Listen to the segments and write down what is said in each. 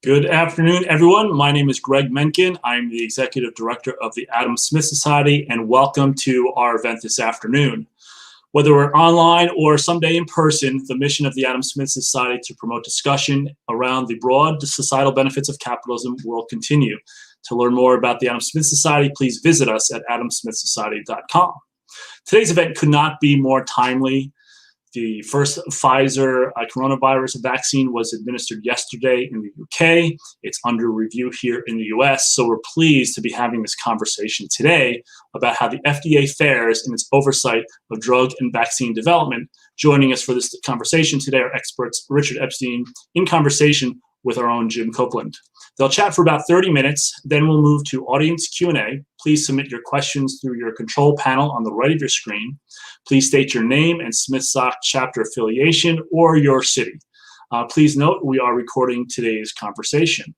Good afternoon, everyone. My name is Greg Mencken. I'm the Executive Director of the Adam Smith Society, and welcome to our event this afternoon. Whether we're online or someday in person, the mission of the Adam Smith Society to promote discussion around the broad societal benefits of capitalism will continue. To learn more about the Adam Smith Society, please visit us at adamsmithsociety.com. Today's event could not be more timely. The first Pfizer coronavirus vaccine was administered yesterday in the UK. It's under review here in the US, so we're pleased to be having this conversation today about how the FDA fares in its oversight of drug and vaccine development. Joining us for this conversation today are experts Richard Epstein in conversation with our own Jim Copland. They'll chat for about 30 minutes, then we'll move to audience Q&A. Please submit your questions through your control panel on the right of your screen. Please state your name and SmithSoc chapter affiliation or your city. Please note we are recording today's conversation.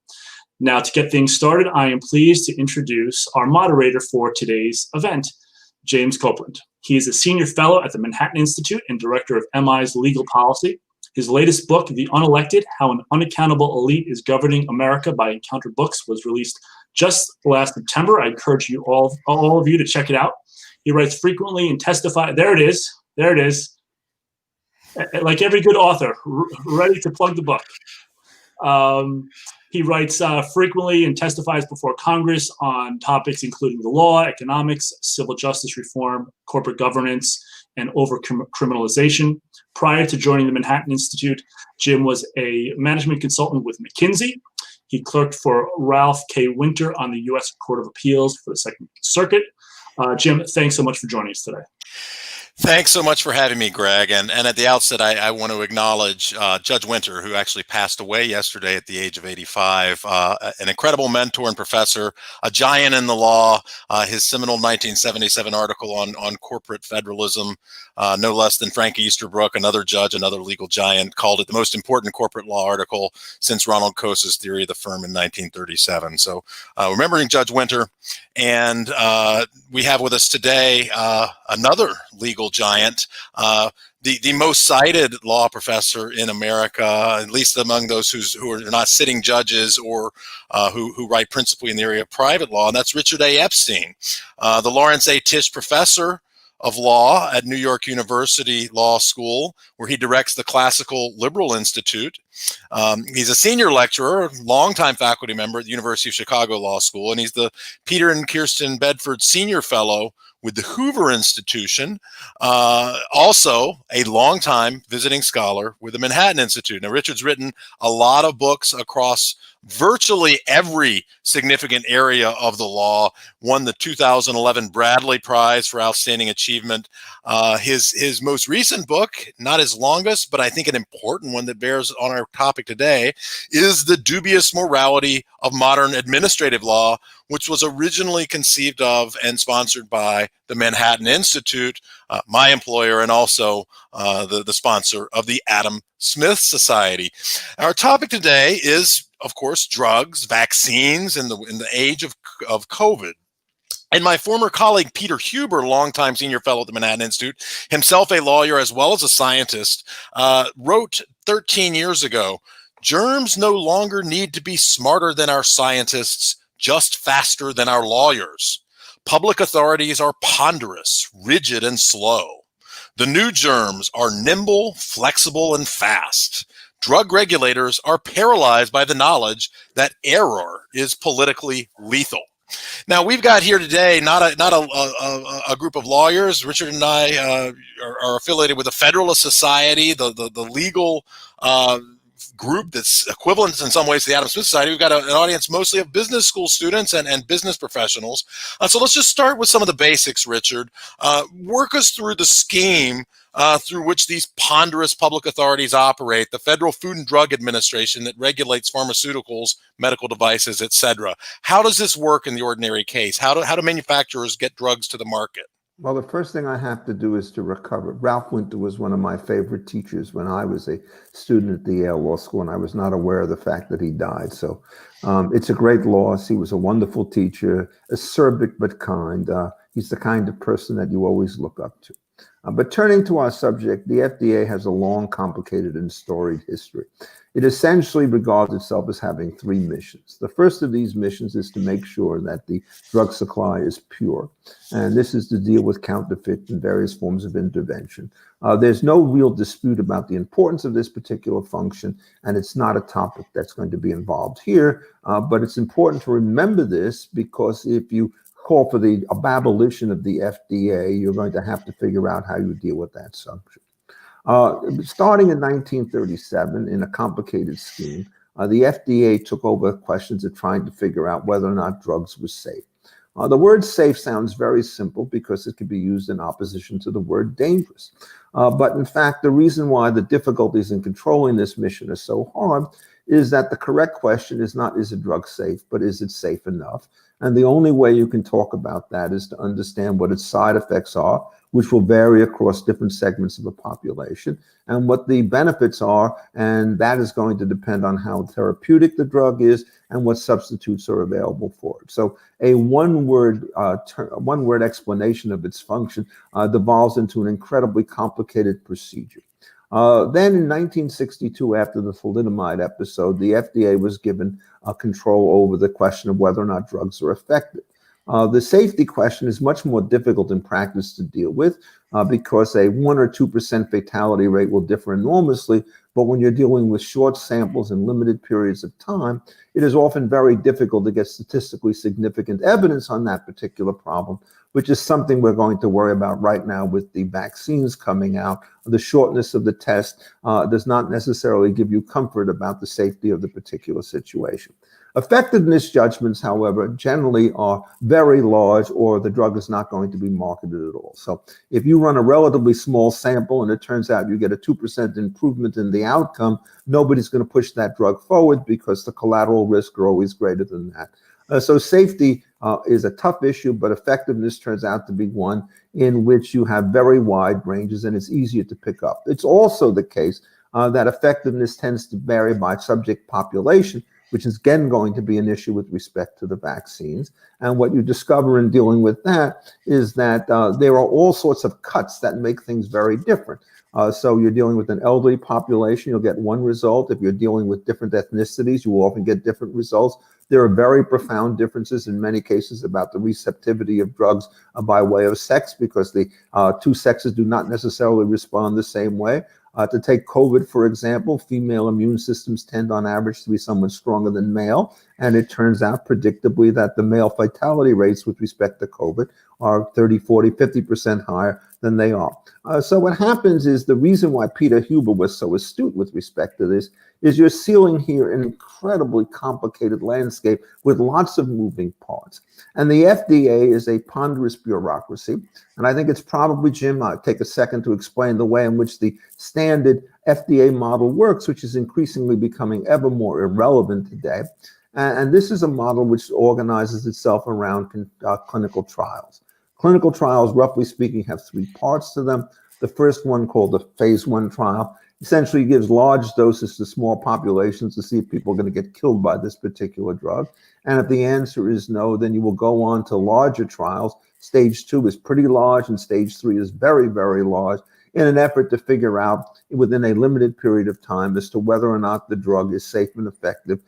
Now, to get things started, I am pleased to introduce our moderator for today's event, James Copland. He is a senior fellow at the Manhattan Institute and director of MI's legal policy. His latest book, The Unelected, How an Unaccountable Elite is Governing America by Encounter Books, was released just last September. I encourage you all of you to check it out. He writes frequently and testifies. There it is. Like every good author, ready to plug the book. He writes frequently and testifies before Congress on topics including the law, economics, civil justice reform, corporate governance, and over-criminalization. Prior to joining the Manhattan Institute, Jim was a management consultant with McKinsey. He clerked for Ralph K. Winter on the U.S. Court of Appeals for the Second Circuit. Jim, thanks so much for joining us today. Thanks so much for having me, Greg. And at the outset, I want to acknowledge Judge Winter, who actually passed away yesterday at the age of 85, an incredible mentor and professor, a giant in the law. His seminal 1977 article on corporate federalism, no less than Frank Easterbrook, another judge, another legal giant, called it the most important corporate law article since Ronald Coase's Theory of the Firm in 1937. So remembering Judge Winter. And we have with us today another legal giant, the most cited law professor in America, at least among those who are not sitting judges or who write principally in the area of private law, and that's Richard A. Epstein, the Lawrence A. Tisch Professor of Law at New York University Law School, where he directs the Classical Liberal Institute. He's a senior lecturer, longtime faculty member at the University of Chicago Law School, and he's the Peter and Kirsten Bedford Senior Fellow with the Hoover Institution, also a longtime visiting scholar with the Manhattan Institute. Now, Richard's written a lot of books across virtually every significant area of the law, won the 2011 Bradley Prize for Outstanding Achievement. His most recent book, not his longest, but I think an important one that bears on our topic today, is The Dubious Morality of Modern Administrative Law, which was originally conceived of and sponsored by the Manhattan Institute, my employer, and also the sponsor of the Adam Smith Society. Our topic today is, of course, drugs, vaccines in the age of COVID. And my former colleague, Peter Huber, longtime senior fellow at the Manhattan Institute, himself a lawyer as well as a scientist, wrote 13 years ago, "Germs no longer need to be smarter than our scientists, just faster than our lawyers. Public authorities are ponderous, rigid, and slow. The new germs are nimble, flexible, and fast. Drug regulators are paralyzed by the knowledge that error is politically lethal." Now, we've got here today not a group of lawyers. Richard and I are affiliated with the Federalist Society, the legal group that's equivalent in some ways to the Adam Smith Society. We've got an audience mostly of business school students and business professionals. So let's just start with some of the basics, Richard. Work us through the scheme through which these ponderous public authorities operate, the Federal Food and Drug Administration that regulates pharmaceuticals, medical devices, et cetera. How does this work in the ordinary case? How do manufacturers get drugs to the market? Well, the first thing I have to do is to recover. Ralph Winter was one of my favorite teachers when I was a student at the Yale Law School, and I was not aware of the fact that he died. So it's a great loss. He was a wonderful teacher, acerbic but kind. He's the kind of person that you always look up to. But turning to our subject, the FDA has a long, complicated, and storied history. It essentially regards itself as having three missions. The first of these missions is to make sure that the drug supply is pure, and this is to deal with counterfeit and various forms of intervention. There's no real dispute about the importance of this particular function, and it's not a topic that's going to be involved here, but it's important to remember this, because if you call for the abolition of the FDA, you're going to have to figure out how you deal with that subject. Starting in 1937, in a complicated scheme, the FDA took over questions of trying to figure out whether or not drugs were safe. The word safe sounds very simple because it can be used in opposition to the word dangerous. But in fact, the reason why the difficulties in controlling this mission are so hard is that the correct question is not, is a drug safe, but is it safe enough? And the only way you can talk about that is to understand what its side effects are, which will vary across different segments of the population, and what the benefits are, and that is going to depend on how therapeutic the drug is and what substitutes are available for it. So a one-word explanation of its function devolves into an incredibly complicated procedure. Then in 1962, after the thalidomide episode, the FDA was given control over the question of whether or not drugs are effective. The safety question is much more difficult in practice to deal with because a 1 or 2% fatality rate will differ enormously. But when you're dealing with short samples and limited periods of time, it is often very difficult to get statistically significant evidence on that particular problem, which is something we're going to worry about right now with the vaccines coming out. The shortness of the test does not necessarily give you comfort about the safety of the particular situation. Effectiveness judgments, however, generally are very large, or the drug is not going to be marketed at all. So if you run a relatively small sample and it turns out you get a 2% improvement in the outcome, nobody's going to push that drug forward because the collateral risks are always greater than that. So safety is a tough issue, but effectiveness turns out to be one in which you have very wide ranges and it's easier to pick up. It's also the case that effectiveness tends to vary by subject population, which is again going to be an issue with respect to the vaccines. And what you discover in dealing with that is that there are all sorts of cuts that make things very different. So you're dealing with an elderly population, you'll get one result. If you're dealing with different ethnicities, you will often get different results. There are very profound differences in many cases about the receptivity of drugs by way of sex, because the two sexes do not necessarily respond the same way. To take COVID, for example, female immune systems tend on average to be somewhat stronger than male. And it turns out predictably that the male fatality rates with respect to COVID are 30, 40, 50% higher than they are. So what happens is, the reason why Peter Huber was so astute with respect to this is you're sealing here an incredibly complicated landscape with lots of moving parts. And the FDA is a ponderous bureaucracy. And I think it's probably, Jim, I'll take a second to explain the way in which the standard FDA model works, which is increasingly becoming ever more irrelevant today. And this is a model which organizes itself around clinical trials. Clinical trials, roughly speaking, have three parts to them. The first one, called the phase 1 trial, essentially gives large doses to small populations to see if people are going to get killed by this particular drug. And if the answer is no, then you will go on to larger trials. Stage 2 is pretty large, and stage 3 is very, very large, in an effort to figure out within a limited period of time as to whether or not the drug is safe and effective.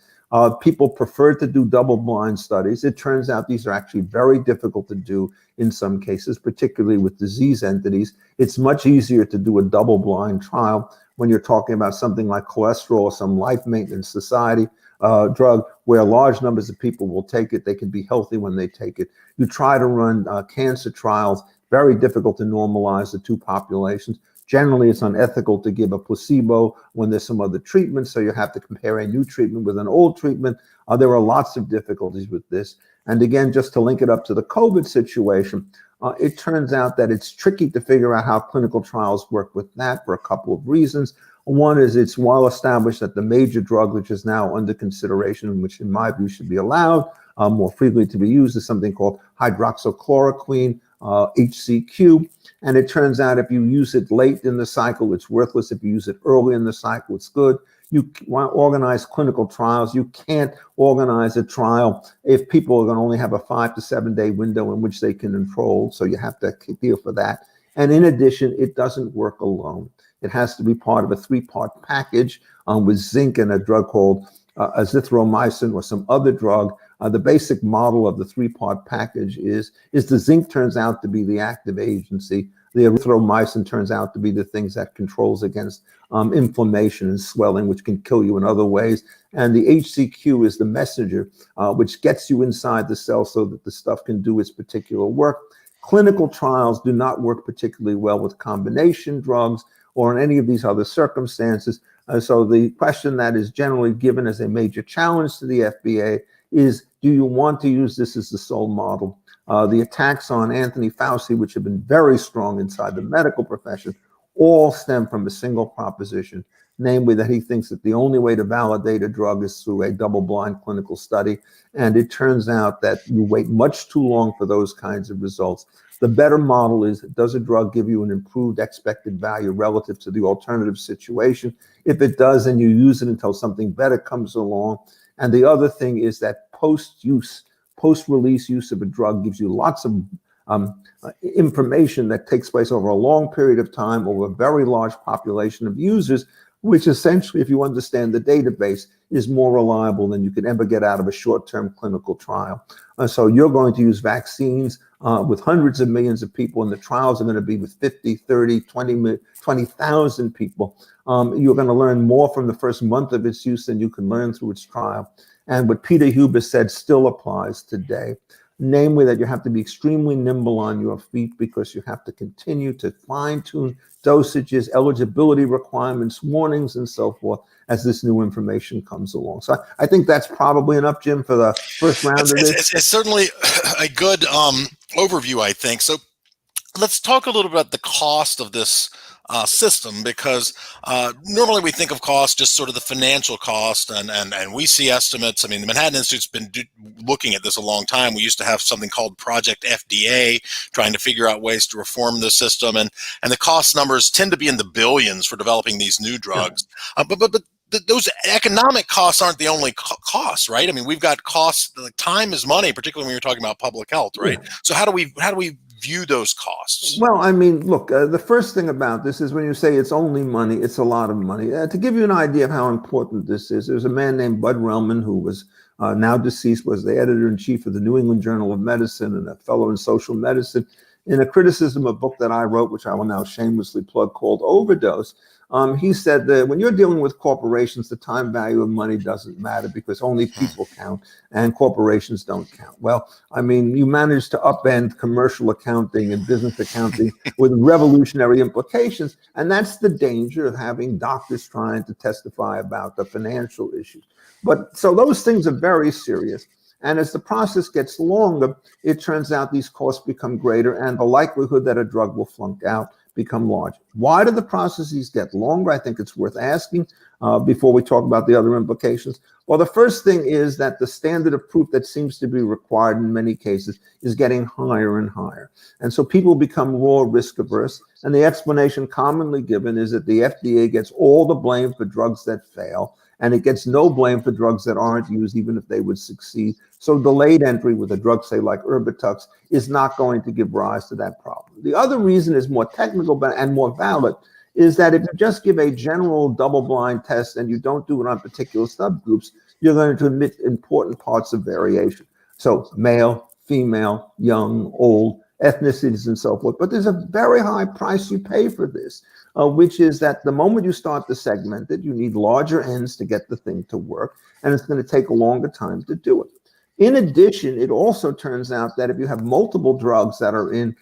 People prefer to do double-blind studies. It turns out these are actually very difficult to do in some cases, particularly with disease entities. It's much easier to do a double-blind trial when you're talking about something like cholesterol or some life maintenance society drug, where large numbers of people will take it. They can be healthy when they take it. You try to run cancer trials, very difficult to normalize the two populations. Generally, it's unethical to give a placebo when there's some other treatment, so you have to compare a new treatment with an old treatment. There are lots of difficulties with this. And again, just to link it up to the COVID situation, it turns out that it's tricky to figure out how clinical trials work with that for a couple of reasons. One is, it's well established that the major drug which is now under consideration, which in my view should be allowed more frequently to be used, is something called hydroxychloroquine, HCQ. And it turns out if you use it late in the cycle, it's worthless. If you use it early in the cycle, it's good. You want to organize clinical trials. You can't organize a trial if people are going to only have a 5 to 7 day window in which they can enroll. So you have to deal for that. And in addition, it doesn't work alone. It has to be part of a 3-part package with zinc and a drug called azithromycin or some other drug. The basic model of the 3-part package is the zinc turns out to be the active agency. The erythromycin turns out to be the things that controls against inflammation and swelling, which can kill you in other ways. And the HCQ is the messenger, which gets you inside the cell so that the stuff can do its particular work. Clinical trials do not work particularly well with combination drugs or in any of these other circumstances. So the question that is generally given as a major challenge to the FDA is, do you want to use this as the sole model? The attacks on Anthony Fauci, which have been very strong inside the medical profession, all stem from a single proposition, namely that he thinks that the only way to validate a drug is through a double-blind clinical study. And it turns out that you wait much too long for those kinds of results. The better model is, does a drug give you an improved expected value relative to the alternative situation? If it does, then you use it until something better comes along. And the other thing is that post-release use of a drug gives you lots of information that takes place over a long period of time over a very large population of users, which essentially, if you understand the database, is more reliable than you could ever get out of a short-term clinical trial. So you're going to use vaccines with hundreds of millions of people, and the trials are going to be with 50, 30, 20,000 people. You're going to learn more from the first month of its use than you can learn through its trial. And what Peter Huber said still applies today, namely that you have to be extremely nimble on your feet because you have to continue to fine-tune dosages, eligibility requirements, warnings, and so forth as this new information comes along. So I think that's probably enough, Jim, for the first round of this. It's certainly a good overview, I think. So let's talk a little bit about the cost of this system, because normally we think of cost just sort of the financial cost, and we see estimates. I mean, the Manhattan Institute's been looking at this a long time. We used to have something called Project FDA, trying to figure out ways to reform the system, and the cost numbers tend to be in the billions for developing these new drugs. Yeah. But those economic costs aren't the only costs, right? I mean, we've got costs. Like time is money, particularly when you're talking about public health, right? Yeah. So how do we view those costs? Well, I mean, look, the first thing about this is when you say it's only money, it's a lot of money. To give you an idea of how important this is, there's a man named Bud Relman who was now deceased, was the editor-in-chief of the New England Journal of Medicine and a fellow in social medicine. In a criticism of a book that I wrote, which I will now shamelessly plug, called Overdose, he said that when you're dealing with corporations, the time value of money doesn't matter because only people count and corporations don't count. Well, I mean, you managed to upend commercial accounting and business accounting with revolutionary implications. And that's the danger of having doctors trying to testify about the financial issues. But so those things are very serious. And as the process gets longer, it turns out these costs become greater and the likelihood that a drug will flunk out become larger. Why do the processes get longer? I think it's worth asking before we talk about the other implications. Well, the first thing is that the standard of proof that seems to be required in many cases is getting higher and higher. And so people become more risk averse. And the explanation commonly given is that the FDA gets all the blame for drugs that fail, and it gets no blame for drugs that aren't used, even if they would succeed. So delayed entry with a drug, say, like Erbitux, is not going to give rise to that problem. The other reason is more technical and more valid, is that if you just give a general double-blind test and you don't do it on particular subgroups, you're going to omit important parts of variation. So male, female, young, old, ethnicities, and so forth. But there's a very high price you pay for this, which is that the moment you start to segment it, you need larger ends to get the thing to work, and it's going to take a longer time to do it. In addition, it also turns out that if you have multiple drugs that are in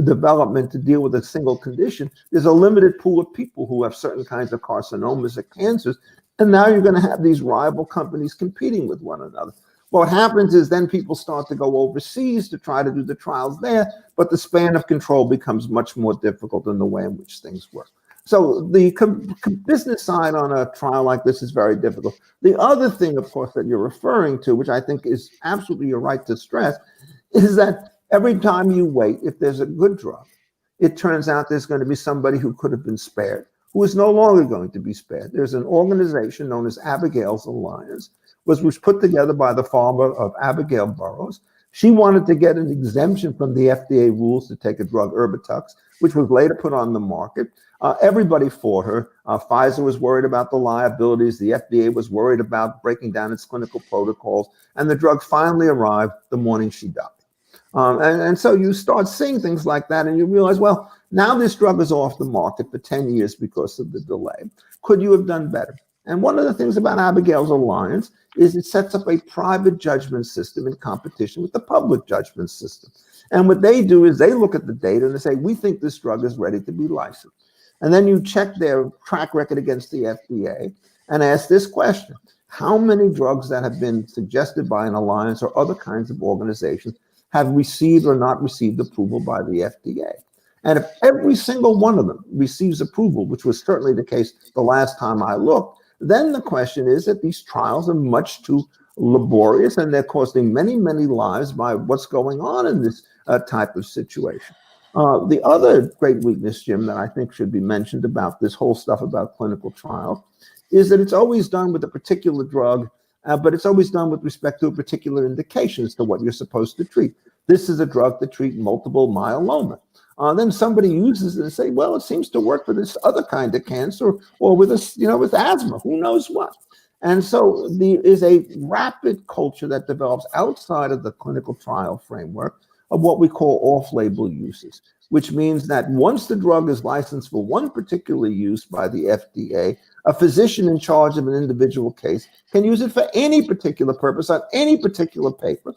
development to deal with a single condition, there's a limited pool of people who have certain kinds of carcinomas or cancers, and now you're going to have these rival companies competing with one another. What happens is then people start to go overseas to try to do the trials there, but the span of control becomes much more difficult in the way in which things work. So the business side on a trial like this is very difficult. The other thing, of course, that you're referring to, which I think is absolutely your right to stress, is that every time you wait, if there's a good drug, it turns out there's going to be somebody who could have been spared, who is no longer going to be spared. There's an organization known as Abigail's Alliance, which was put together by the father of Abigail Burroughs. She wanted to get an exemption from the FDA rules to take a drug, Erbitux, which was later put on the market. Everybody fought her. Pfizer was worried about the liabilities. The FDA was worried about breaking down its clinical protocols. And the drug finally arrived the morning she died. And so you start seeing things like that, and you realize, well, now this drug is off the market for 10 years because of the delay. Could you have done better? And one of the things about Abigail's alliance is it sets up a private judgment system in competition with the public judgment system. And what they do is they look at the data and they say, we think this drug is ready to be licensed. And then you check their track record against the FDA and ask this question: how many drugs that have been suggested by an alliance or other kinds of organizations have received or not received approval by the FDA? And if every single one of them receives approval, which was certainly the case the last time I looked, then the question is that these trials are much too laborious and they're costing many, many lives by what's going on in this type of situation. The other great weakness, Jim, that I think should be mentioned about this whole stuff about clinical trials is that it's always done with a particular drug, but it's always done with respect to a particular indication as to what you're supposed to treat. This is a drug to treat multiple myeloma. Then somebody uses it and say, well, it seems to work for this other kind of cancer or with this, with asthma, who knows what. And so there is a rapid culture that develops outside of the clinical trial framework of what we call off-label uses, which means that once the drug is licensed for one particular use by the FDA, a physician in charge of an individual case can use it for any particular purpose on any particular paper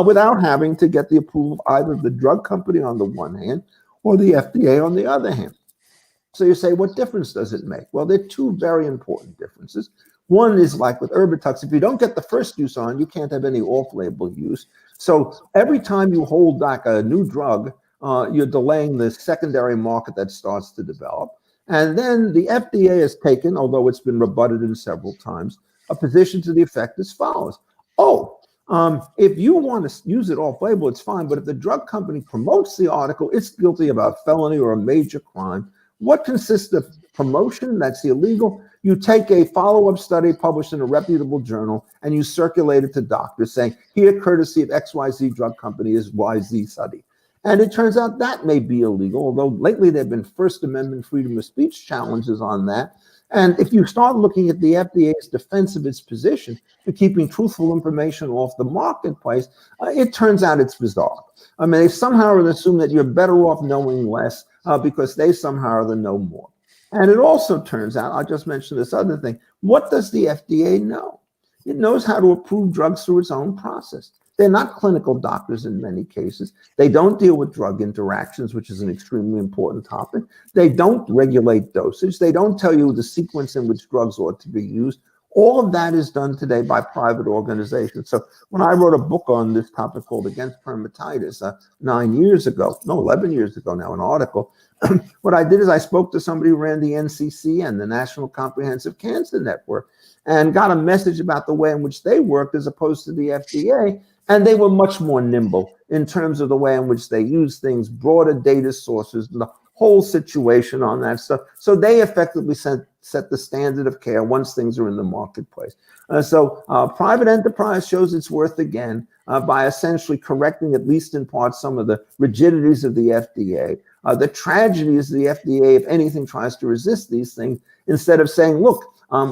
without having to get the approval of either the drug company on the one hand or the FDA on the other hand. So you say, what difference does it make? Well, there are two very important differences. One is like with Erbitux, if you don't get the first use on, you can't have any off-label use. So every time you hold back a new drug, you're delaying the secondary market that starts to develop. And then the FDA has taken, although it's been rebutted in several times, a position to the effect as follows. If you want to use it off-label, it's fine. But if the drug company promotes the article, it's guilty of a felony or a major crime. What consists of promotion? That's illegal. You take a follow-up study published in a reputable journal and you circulate it to doctors saying, here, courtesy of XYZ drug company is YZ study. And it turns out that may be illegal, although lately there have been First Amendment freedom of speech challenges on that. And if you start looking at the FDA's defense of its position for keeping truthful information off the marketplace, it turns out it's bizarre. I mean, they somehow assume that you're better off knowing less because they somehow know more. And it also turns out, I'll just mention this other thing, what does the FDA know? It knows how to approve drugs through its own process. They're not clinical doctors in many cases. They don't deal with drug interactions, which is an extremely important topic. They don't regulate dosage. They don't tell you the sequence in which drugs ought to be used. All of that is done today by private organizations. So when I wrote a book on this topic called Against Permatitis 11 years ago now, an article, what I did is I spoke to somebody who ran the NCCN, the National Comprehensive Cancer Network, and got a message about the way in which they worked as opposed to the FDA. And they were much more nimble in terms of the way in which they use things, broader data sources, the whole situation on that stuff. So they effectively set the standard of care once things are in the marketplace. So private enterprise shows its worth again by essentially correcting, at least in part, some of the rigidities of the FDA. The tragedy is the FDA, if anything, tries to resist these things instead of saying, look,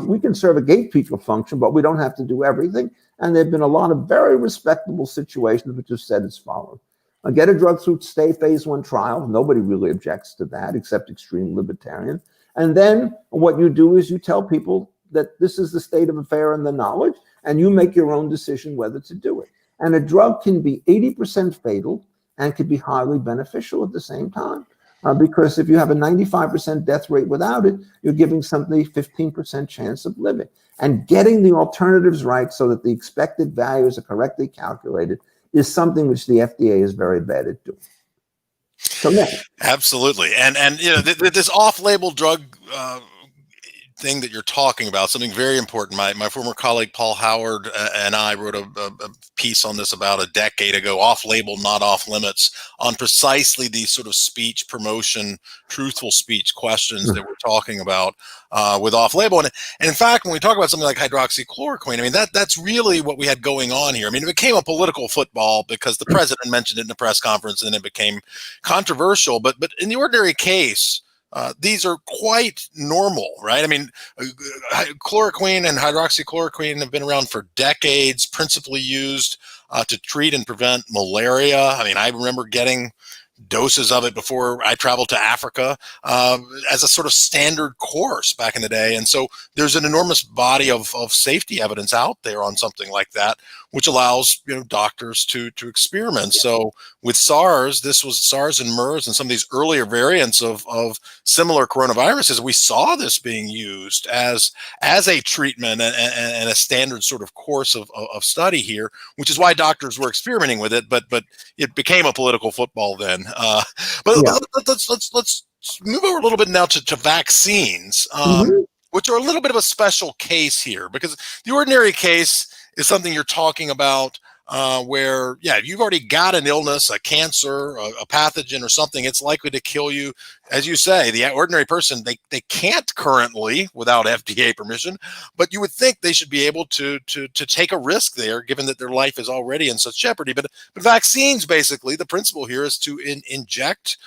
we can serve a gatekeeper function, but we don't have to do everything. And there have been a lot of very respectable situations which have said as follows. Get a drug through phase 1 trial. Nobody really objects to that except extreme libertarian. And then what you do is you tell people that this is the state of affair and the knowledge, and you make your own decision whether to do it. And a drug can be 80% fatal and can be highly beneficial at the same time. Because if you have a 95% death rate without it, you're giving somebody 15% chance of living. And getting the alternatives right so that the expected values are correctly calculated is something which the FDA is very bad at doing. So next. Absolutely. And this off-label drug thing that you're talking about, something very important. My former colleague Paul Howard and I wrote a piece on this about a decade ago, off-label, not off-limits, on precisely these sort of speech promotion, truthful speech questions that we're talking about with off-label. And in fact, when we talk about something like hydroxychloroquine, I mean, that's really what we had going on here. I mean, it became a political football because the president mentioned it in a press conference, and it became controversial. But in the ordinary case, these are quite normal, right? I mean, chloroquine and hydroxychloroquine have been around for decades, principally used to treat and prevent malaria. I mean, I remember getting doses of it before I traveled to Africa as a sort of standard course back in the day. And so there's an enormous body of safety evidence out there on something like that, which allows, you know, doctors to experiment. So with SARS, this was SARS and MERS and some of these earlier variants of similar coronaviruses, we saw this being used as a treatment and a standard sort of course of study here, which is why doctors were experimenting with it, but it became a political football then. Let's move over a little bit now to vaccines, which are a little bit of a special case here, because the ordinary case is something you're talking about where, yeah, you've already got an illness, a cancer, a pathogen or something, it's likely to kill you. As you say, the ordinary person, they can't currently without FDA permission, but you would think they should be able to take a risk there, given that their life is already in such jeopardy. But vaccines, basically, the principle here is to inject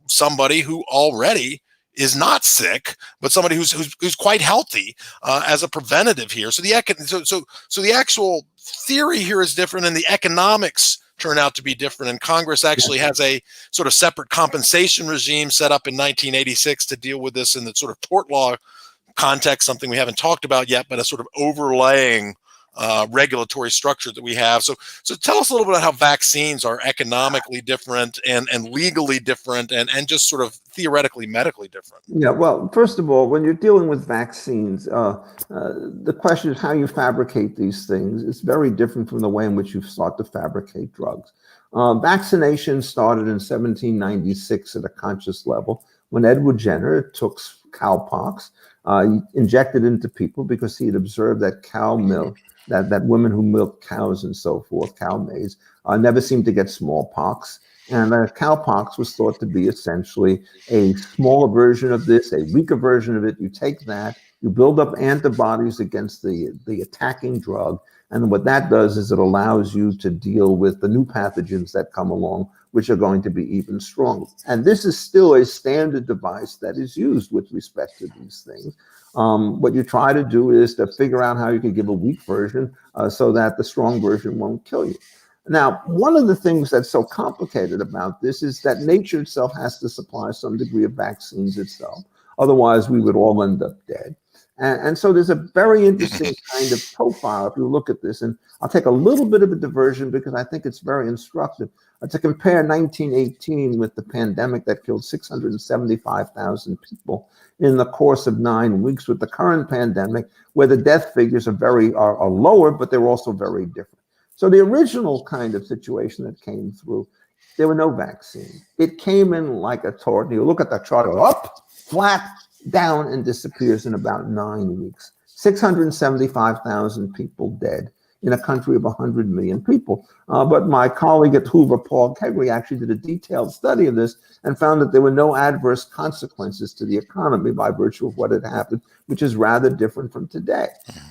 somebody who already is not sick, but somebody who's quite healthy as a preventative here. So the actual theory here is different, and the economics turn out to be different. And Congress actually has a sort of separate compensation regime set up in 1986 to deal with this in the sort of tort law context, something we haven't talked about yet, but a sort of overlaying regulatory structure that we have. So tell us a little bit about how vaccines are economically different and legally different and just sort of theoretically medically different. Yeah, well, first of all, when you're dealing with vaccines, the question is how you fabricate these things. It's very different from the way in which you start to fabricate drugs. Vaccination started in 1796 at a conscious level when Edward Jenner took cowpox, injected into people because he had observed that cow milk, that women who milk cows and so forth, cow maize, never seemed to get smallpox. And cowpox was thought to be essentially a smaller version of this, a weaker version of it. You take that, you build up antibodies against the attacking drug. And what that does is it allows you to deal with the new pathogens that come along, which are going to be even stronger. And this is still a standard device that is used with respect to these things. What you try to do is to figure out how you can give a weak version so that the strong version won't kill you. Now, one of the things that's so complicated about this is that nature itself has to supply some degree of vaccines itself. Otherwise, we would all end up dead. And so there's a very interesting kind of profile if you look at this. And I'll take a little bit of a diversion because I think it's very instructive. To compare 1918 with the pandemic that killed 675,000 people in the course of 9 weeks with the current pandemic, where the death figures are lower, but they're also very different. So the original kind of situation that came through, there were no vaccine. It came in like a tornado. You look at the chart, up, flat, down, and disappears in about 9 weeks. 675,000 people dead in a country of 100 million people. But my colleague at Hoover, Paul Kegley, actually did a detailed study of this and found that there were no adverse consequences to the economy by virtue of what had happened, which is rather different from today.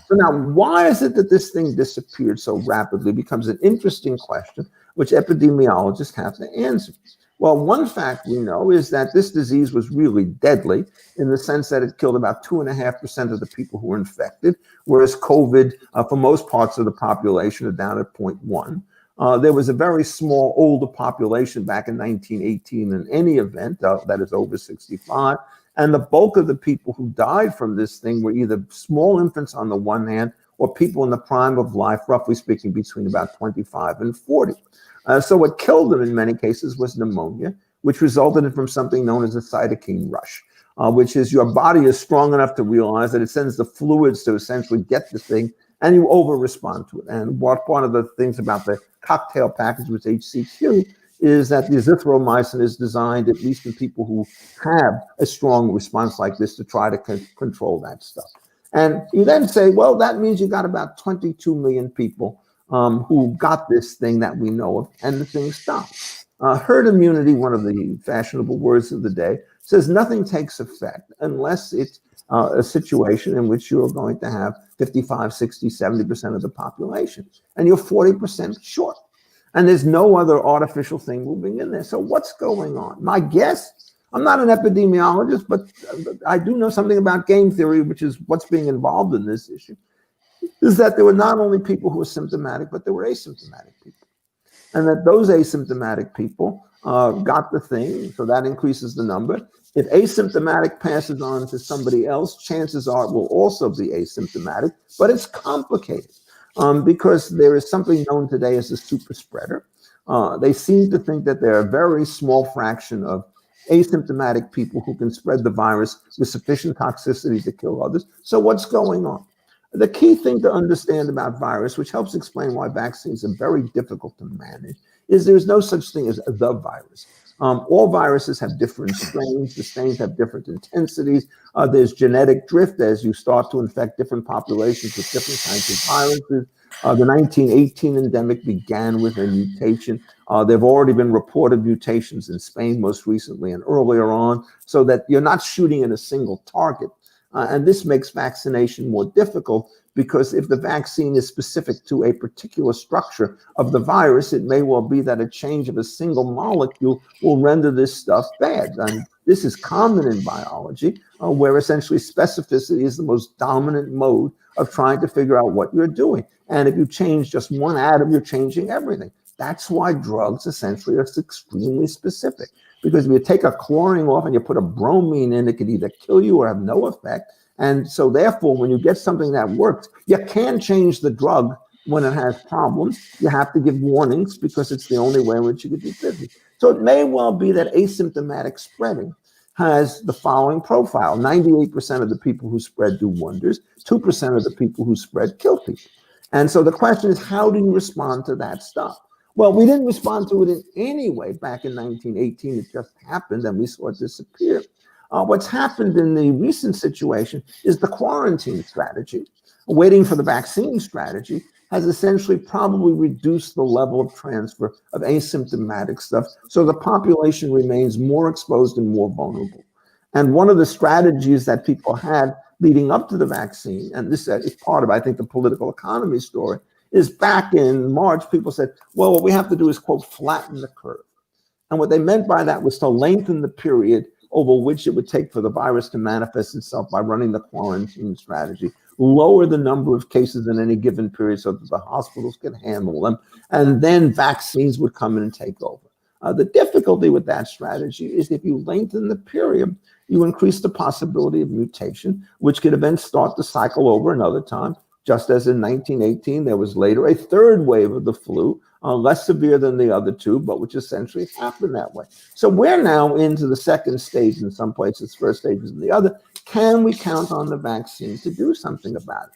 So now, why is it that this thing disappeared so rapidly becomes an interesting question, which epidemiologists have to answer. Well, one fact we know is that this disease was really deadly in the sense that it killed about 2.5% of the people who were infected, whereas COVID, for most parts of the population, are down at 0.1. There was a very small older population back in 1918 in any event, that is over 65. And the bulk of the people who died from this thing were either small infants on the one hand or people in the prime of life, roughly speaking, between about 25 and 40. So what killed them in many cases was pneumonia, which resulted from something known as a cytokine rush, which is your body is strong enough to realize that it sends the fluids to essentially get the thing, and you over-respond to it. And what one of the things about the cocktail package with HCQ is that the azithromycin is designed, at least in people who have a strong response like this, to try to control that stuff. And you then say, well, that means you got about 22 million people who got this thing that we know of, and the thing stopped. Herd immunity, one of the fashionable words of the day, says nothing takes effect unless it's a situation in which you're going to have 55, 60, 70% of the population, and you're 40% short. And there's no other artificial thing moving in there. So what's going on? My guess, I'm not an epidemiologist, but I do know something about game theory, which is what's being involved in this issue, is that there were not only people who were symptomatic, but there were asymptomatic people. And that those asymptomatic people got the thing, so that increases the number. If asymptomatic passes on to somebody else, chances are it will also be asymptomatic, but it's complicated because there is something known today as a super spreader. They seem to think that there are a very small fraction of asymptomatic people who can spread the virus with sufficient toxicity to kill others. So what's going on? The key thing to understand about virus, which helps explain why vaccines are very difficult to manage, is there's no such thing as the virus. All viruses have different strains. The strains have different intensities. There's genetic drift as you start to infect different populations with different kinds of viruses. The 1918 endemic began with a mutation. There have already been reported mutations in Spain most recently and earlier on, so that you're not shooting at a single target. And this makes vaccination more difficult because if the vaccine is specific to a particular structure of the virus, it may well be that a change of a single molecule will render this stuff bad. And this is common in biology, where essentially specificity is the most dominant mode of trying to figure out what you're doing. And if you change just one atom, you're changing everything. That's why drugs essentially are extremely specific. Because if you take a chlorine off and you put a bromine in, it could either kill you or have no effect. And so therefore, when you get something that works, you can change the drug when it has problems. You have to give warnings because it's the only way in which you could do business. So it may well be that asymptomatic spreading has the following profile. 98% of the people who spread do wonders. 2% of the people who spread kill people. And so the question is, how do you respond to that stuff? Well, we didn't respond to it in any way back in 1918. It just happened and we saw it disappear. What's happened in the recent situation is the quarantine strategy, waiting for the vaccine strategy, has essentially probably reduced the level of transfer of asymptomatic stuff. So the population remains more exposed and more vulnerable. And one of the strategies that people had leading up to the vaccine, and this is part of, I think, the political economy story, is back in March, people said, well, what we have to do is, quote, flatten the curve. And what they meant by that was to lengthen the period over which it would take for the virus to manifest itself by running the quarantine strategy, lower the number of cases in any given period so that the hospitals could handle them, and then vaccines would come in and take over. The difficulty with that strategy is if you lengthen the period, you increase the possibility of mutation, which could then start to cycle over another time. Just as in 1918, there was later a third wave of the flu, less severe than the other two, but which essentially happened that way. So we're now into the second stage in some places, first stages in the other. Can we count on the vaccine to do something about it?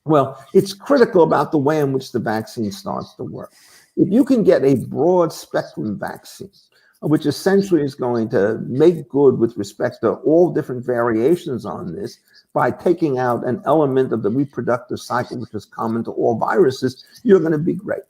Well, it's critical about the way in which the vaccine starts to work. If you can get a broad spectrum vaccine, which essentially is going to make good with respect to all different variations on this by taking out an element of the reproductive cycle, which is common to all viruses, you're going to be great.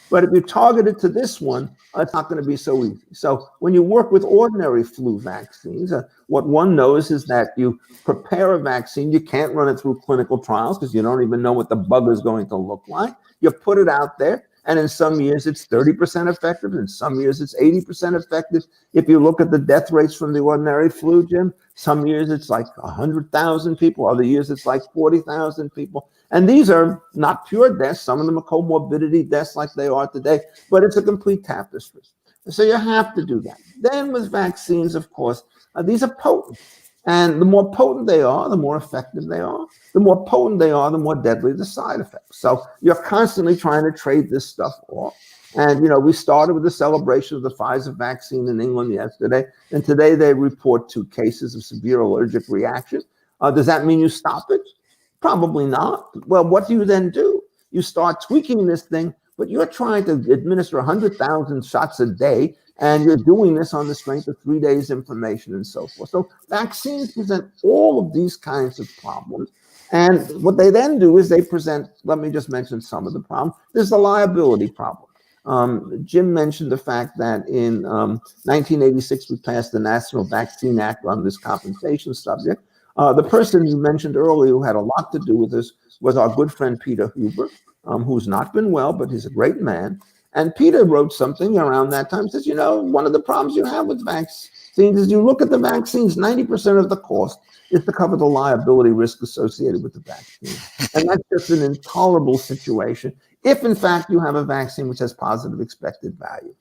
But if you target it to this one, it's not going to be so easy. So when you work with ordinary flu vaccines, what one knows is that you prepare a vaccine. You can't run it through clinical trials because you don't even know what the bug is going to look like. You put it out there. And in some years, it's 30% effective. In some years, it's 80% effective. If you look at the death rates from the ordinary flu, Jim, some years it's like 100,000 people. Other years, it's like 40,000 people. And these are not pure deaths. Some of them are comorbidity deaths like they are today. But it's a complete tapestry. So you have to do that. Then with vaccines, of course, these are potent. And the more potent they are, the more effective they are. The more potent they are, the more deadly the side effects. So you're constantly trying to trade this stuff off. And, you know, we started with the celebration of the Pfizer vaccine in England yesterday. And today they report 2 cases of severe allergic reaction. Does that mean you stop it? Probably not. Well, what do you then do? You start tweaking this thing, but you're trying to administer 100,000 shots a day, and you're doing this on the strength of 3 days information and so forth. So vaccines present all of these kinds of problems. And what they then do is they present, let me just mention some of the problems. There's the liability problem. Jim mentioned the fact that in 1986, we passed the National Vaccine Act on this compensation subject. The person you mentioned earlier who had a lot to do with this was our good friend Peter Huber, who's not been well, but he's a great man. And Peter wrote something around that time, says, one of the problems you have with vaccines is you look at the vaccines, 90% of the cost is to cover the liability risk associated with the vaccine. And that's just an intolerable situation if, in fact, you have a vaccine which has positive expected value.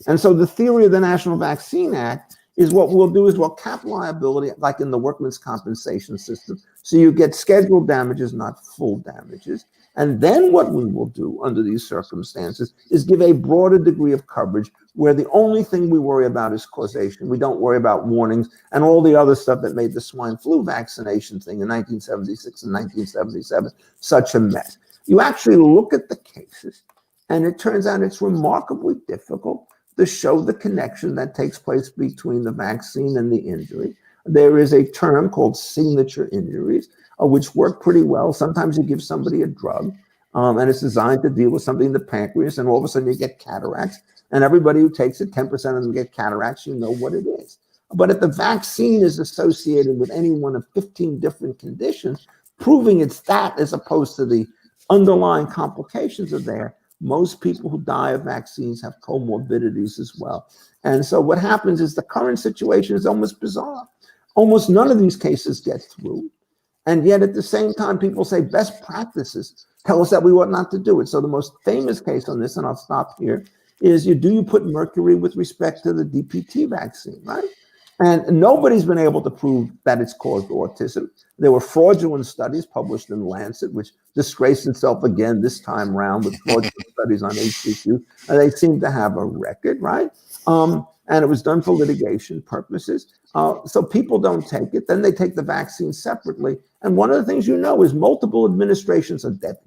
And so the theory of the National Vaccine Act is what we'll do is we'll cap liability like in the workman's compensation system. So you get scheduled damages, not full damages. And then what we will do under these circumstances is give a broader degree of coverage where the only thing we worry about is causation. We don't worry about warnings and all the other stuff that made the swine flu vaccination thing in 1976 and 1977 such a mess. You actually look at the cases, and it turns out it's remarkably difficult to show the connection that takes place between the vaccine and the injury. There is a term called signature injuries, which work pretty well. Sometimes you give somebody a drug, and it's designed to deal with something in the pancreas, and all of a sudden you get cataracts. And everybody who takes it, 10% of them get cataracts, you know what it is. But if the vaccine is associated with any one of 15 different conditions, proving it's that as opposed to the underlying complications are there, most people who die of vaccines have comorbidities as well. And so what happens is the current situation is almost bizarre. Almost none of these cases get through. And yet at the same time, people say best practices tell us that we ought not to do it. So the most famous case on this, and I'll stop here, is you put mercury with respect to the DPT vaccine, right? And nobody's been able to prove that it's caused autism. There were fraudulent studies published in Lancet, which disgraced itself again this time around with fraudulent studies on HCQ. And they seem to have a record, right? And it was done for litigation purposes. So people don't take it. Then they take the vaccine separately. And one of the things is multiple administrations are deadly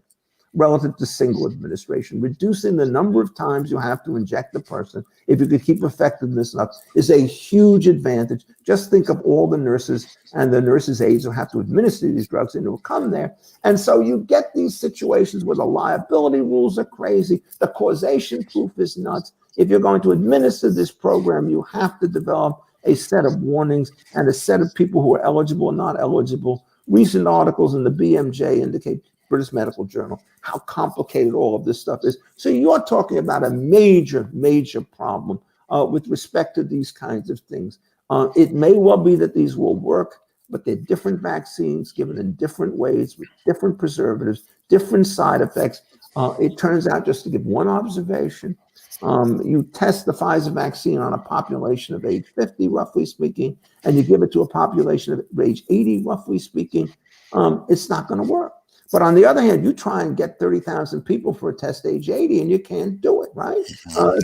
relative to single administration. Reducing the number of times you have to inject the person, if you could keep effectiveness up, is a huge advantage. Just think of all the nurses and the nurses' aides who have to administer these drugs and who will come there. And so you get these situations where the liability rules are crazy, the causation proof is nuts. If you're going to administer this program, you have to develop a set of warnings and a set of people who are eligible and not eligible. Recent articles in the BMJ indicate, British Medical Journal, how complicated all of this stuff is. So you're talking about a major, major problem with respect to these kinds of things. It may well be that these will work, but they're different vaccines given in different ways with different preservatives, different side effects. It turns out, just to give one observation, you test the Pfizer vaccine on a population of age 50, roughly speaking, and you give it to a population of age 80, roughly speaking, it's not going to work. But on the other hand, you try and get 30,000 people for a test age 80 and you can't do it, right?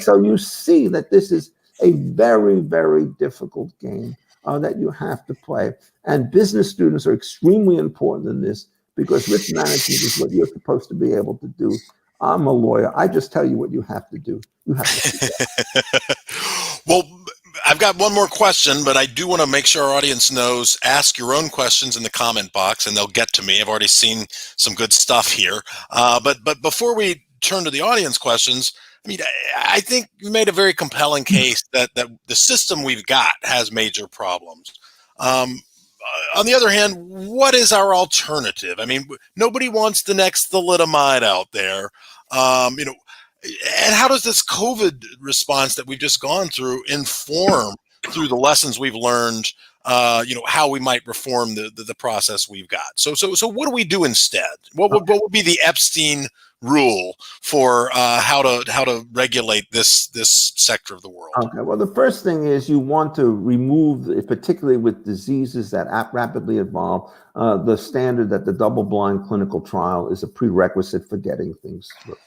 So you see that this is a very, very difficult game that you have to play. And business students are extremely important in this because risk management is what you're supposed to be able to do. I'm a lawyer. I just tell you what you have to do. You have to. Well, I've got one more question, but I do want to make sure our audience knows, ask your own questions in the comment box and they'll get to me. I've already seen some good stuff here. But before we turn to the audience questions, I mean, I think you made a very compelling case that the system we've got has major problems. On the other hand, what is our alternative? I mean, nobody wants the next thalidomide out there. And how does this COVID response that we've just gone through inform through the lessons we've learned, how we might reform the process we've got? So what do we do instead? What would be the Epstein rule for how to regulate this sector of the world? Okay, well, the first thing is you want to remove, particularly with diseases that rapidly evolve, the standard that the double-blind clinical trial is a prerequisite for getting things through.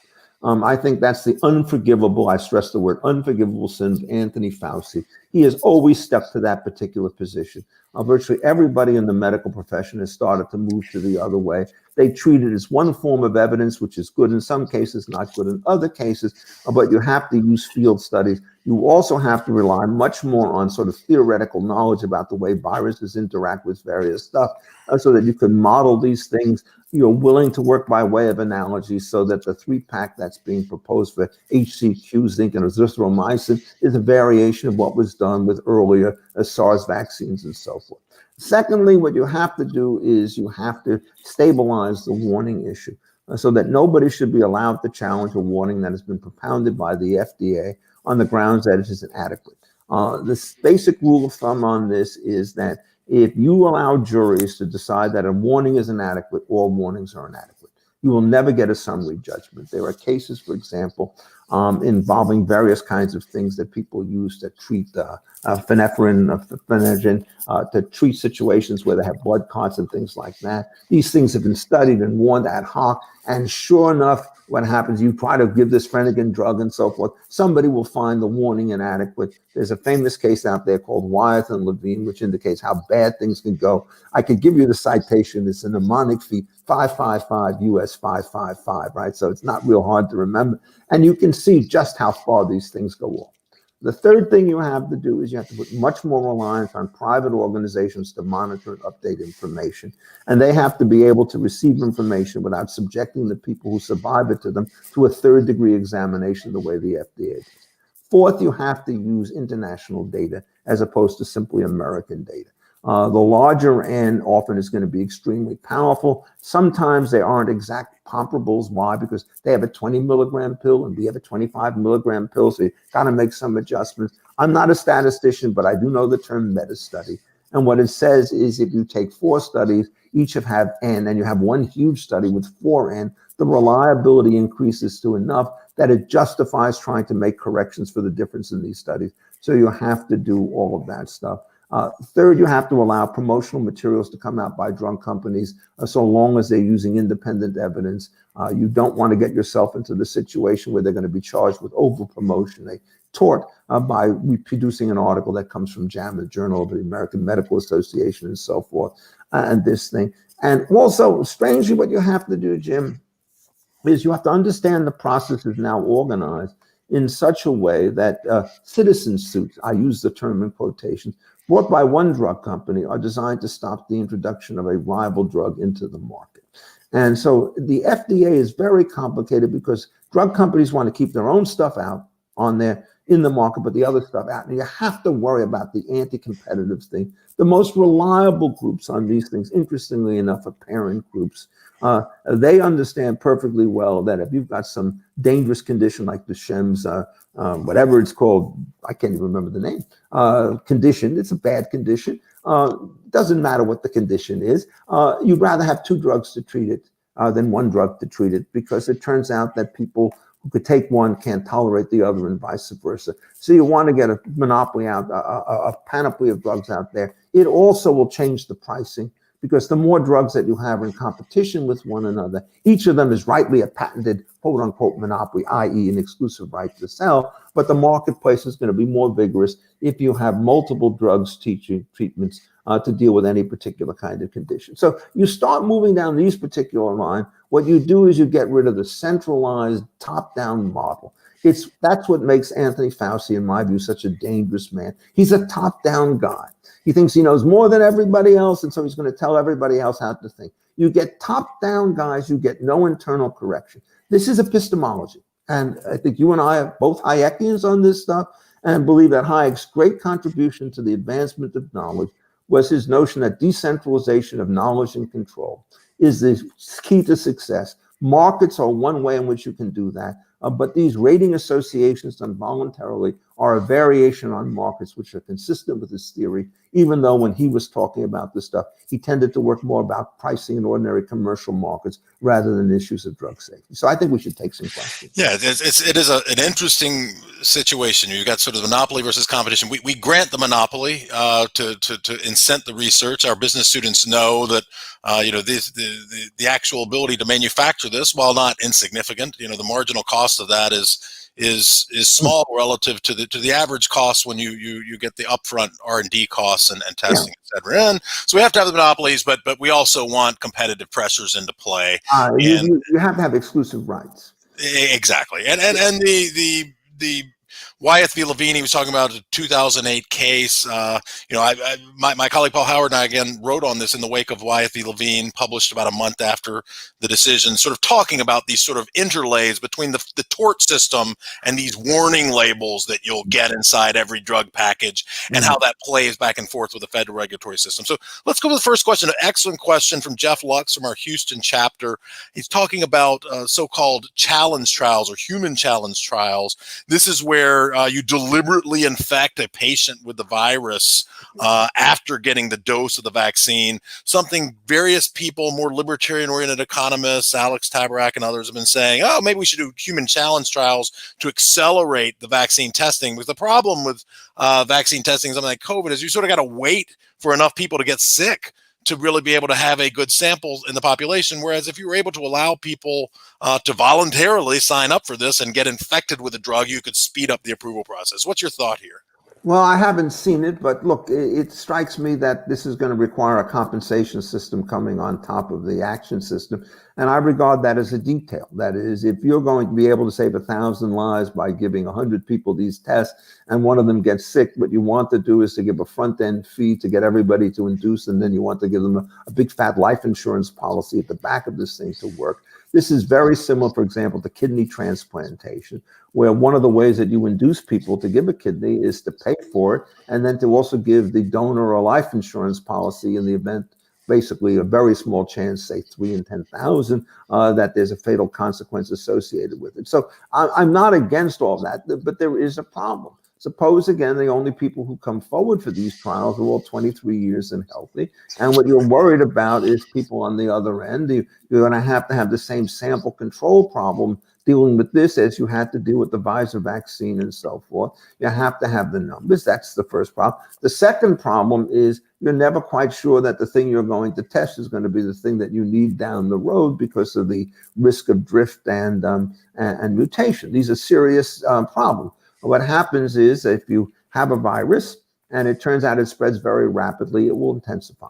I think that's the unforgivable, I stress the word unforgivable sin of Anthony Fauci. he has always stuck to that particular position. Virtually everybody in the medical profession has started to move to the other way. They treat it as one form of evidence, which is good in some cases, not good in other cases, but you have to use field studies. You also have to rely much more on sort of theoretical knowledge about the way viruses interact with various stuff, so that you can model these things. You're willing to work by way of analogy, so that the 3-pack that's being proposed for HCQ, zinc, and azithromycin is a variation of what was done with earlier SARS vaccines and so forth. Secondly, what you have to do is you have to stabilize the warning issue, so that nobody should be allowed to challenge a warning that has been propounded by the FDA on the grounds that it is inadequate. This basic rule of thumb on this is that if you allow juries to decide that a warning is inadequate, all warnings are inadequate. You will never get a summary judgment. There are cases, for example, involving various kinds of things that people use to treat phenephrine, to treat situations where they have blood clots and things like that. These things have been studied and warned ad hoc, and sure enough, what happens, you try to give this Phenergan drug and so forth, somebody will find the warning inadequate. There's a famous case out there called Wyeth and Levine, which indicates how bad things can go. I could give you the citation. It's a mnemonic fee, 555 US 555, right? So it's not real hard to remember. And you can see just how far these things go off. The third thing you have to do is you have to put much more reliance on private organizations to monitor and update information. And they have to be able to receive information without subjecting the people who survive it to them to a third-degree examination the way the FDA does. Fourth, you have to use international data as opposed to simply American data. The larger N often is going to be extremely powerful. Sometimes they aren't exact comparables. Why? Because they have a 20 milligram pill and we have a 25 milligram pill, so you got to make some adjustments. I'm not a statistician, but I do know the term meta-study. And what it says is if you take 4 studies, each have N, and you have one huge study with 4N, the reliability increases to enough that it justifies trying to make corrections for the difference in these studies. So you have to do all of that stuff. Third, you have to allow promotional materials to come out by drug companies so long as they're using independent evidence. You don't want to get yourself into the situation where they're going to be charged with over-promotion. They tort by reproducing an article that comes from JAMA, Journal of the American Medical Association, and so forth, and this thing. And also, strangely, what you have to do, Jim, is you have to understand the process is now organized in such a way that citizen suits, I use the term in quotations, brought by one drug company are designed to stop the introduction of a rival drug into the market. And so the FDA is very complicated because drug companies want to keep their own stuff out in the market, but the other stuff out. And you have to worry about the anti-competitive thing. The most reliable groups on these things, interestingly enough, are parent groups. They understand perfectly well that if you've got some dangerous condition like Duchenne's, whatever it's called, I can't even remember the name, condition, it's a bad condition. Doesn't matter what the condition is. You'd rather have 2 drugs to treat it than 1 drug to treat it, because it turns out that people who could take one can't tolerate the other and vice versa. So you want to get a monopoly out, a panoply of drugs out there. It also will change the pricing, because the more drugs that you have in competition with one another, each of them is rightly a patented quote unquote monopoly, i.e. an exclusive right to sell, but the marketplace is going to be more vigorous if you have multiple drugs treatments to deal with any particular kind of condition. So you start moving down these particular lines. What you do is you get rid of the centralized top-down model. That's what makes Anthony Fauci, in my view, such a dangerous man. He's a top-down guy. He thinks he knows more than everybody else, and so he's going to tell everybody else how to think. You get top-down guys, you get no internal correction. This is epistemology. And I think you and I are both Hayekians on this stuff, and believe that Hayek's great contribution to the advancement of knowledge was his notion that decentralization of knowledge and control is the key to success. Markets are one way in which you can do that, but these rating associations done voluntarily are a variation on markets which are consistent with his theory, even though when he was talking about this stuff, he tended to work more about pricing in ordinary commercial markets rather than issues of drug safety. So I think we should take some questions. Yeah, it is an interesting situation. You've got sort of monopoly versus competition. We grant the monopoly to incent the research. Our business students know that the actual ability to manufacture this, while not insignificant, the marginal cost of that is small relative to the average cost when you get the upfront R&D costs and testing, et cetera. And so we have to have the monopolies, but we also want competitive pressures into play. You have to have exclusive rights. Exactly, and the Wyeth v. Levine, he was talking about a 2008 case. My colleague Paul Howard and I again wrote on this in the wake of Wyeth v. Levine, published about a month after the decision, sort of talking about these sort of interlays between the tort system and these warning labels that you'll get inside every drug package, and how that plays back and forth with the federal regulatory system. So let's go to the first question. An excellent question from Jeff Lux from our Houston chapter. He's talking about so-called challenge trials or human challenge trials. This is where you deliberately infect a patient with the virus after getting the dose of the vaccine, something various people, more libertarian-oriented economists, Alex Tabarrok and others have been saying, oh, maybe we should do human challenge trials to accelerate the vaccine testing. Because the problem with vaccine testing, something like COVID, is you sort of got to wait for enough people to get sick to really be able to have a good sample in the population. Whereas if you were able to allow people to voluntarily sign up for this and get infected with the drug, you could speed up the approval process. What's your thought here? Well, I haven't seen it, but look, it strikes me that this is going to require a compensation system coming on top of the action system. And I regard that as a detail. That is, if you're going to be able to save 1,000 lives by giving 100 people these tests and one of them gets sick, what you want to do is to give a front end fee to get everybody to induce, and then you want to give them a big fat life insurance policy at the back of this thing to work. This is very similar, for example, to kidney transplantation, where one of the ways that you induce people to give a kidney is to pay for it, and then to also give the donor a life insurance policy in the event, basically a very small chance, say 3 in 10,000, that there's a fatal consequence associated with it. So I'm not against all that, but there is a problem. Suppose, again, the only people who come forward for these trials are all 23 years and healthy. And what you're worried about is people on the other end. You're going to have the same sample control problem dealing with this as you had to deal with the Pfizer vaccine and so forth. You have to have the numbers. That's the first problem. The second problem is you're never quite sure that the thing you're going to test is going to be the thing that you need down the road because of the risk of drift and mutation. These are serious problems. What happens is if you have a virus and it turns out it spreads very rapidly, it will intensify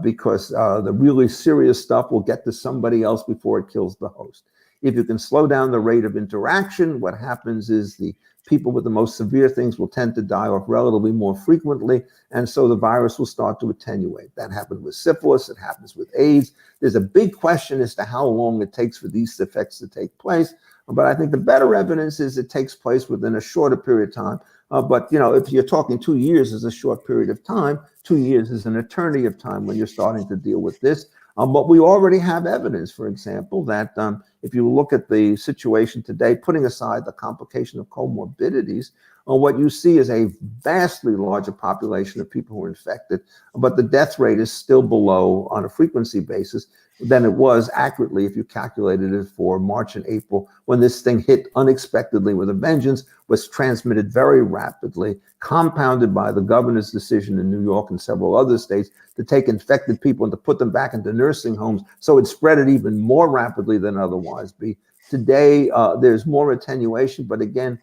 because the really serious stuff will get to somebody else before it kills the host. If you can slow down the rate of interaction, what happens is the people with the most severe things will tend to die off relatively more frequently, and so the virus will start to attenuate. That happened with syphilis, it happens with AIDS. There's a big question as to how long it takes for these effects to take place, but I think the better evidence is it takes place within a shorter period of time. But if you're talking 2 years is a short period of time, 2 years is an eternity of time when you're starting to deal with this. But we already have evidence, for example, that if you look at the situation today, putting aside the complication of comorbidities, what you see is a vastly larger population of people who are infected, but the death rate is still below on a frequency basis than it was accurately if you calculated it for March and April, when this thing hit unexpectedly with a vengeance, was transmitted very rapidly, compounded by the governor's decision in New York and several other states to take infected people and to put them back into nursing homes. So it spread it even more rapidly than otherwise be. Today, there's more attenuation, but again,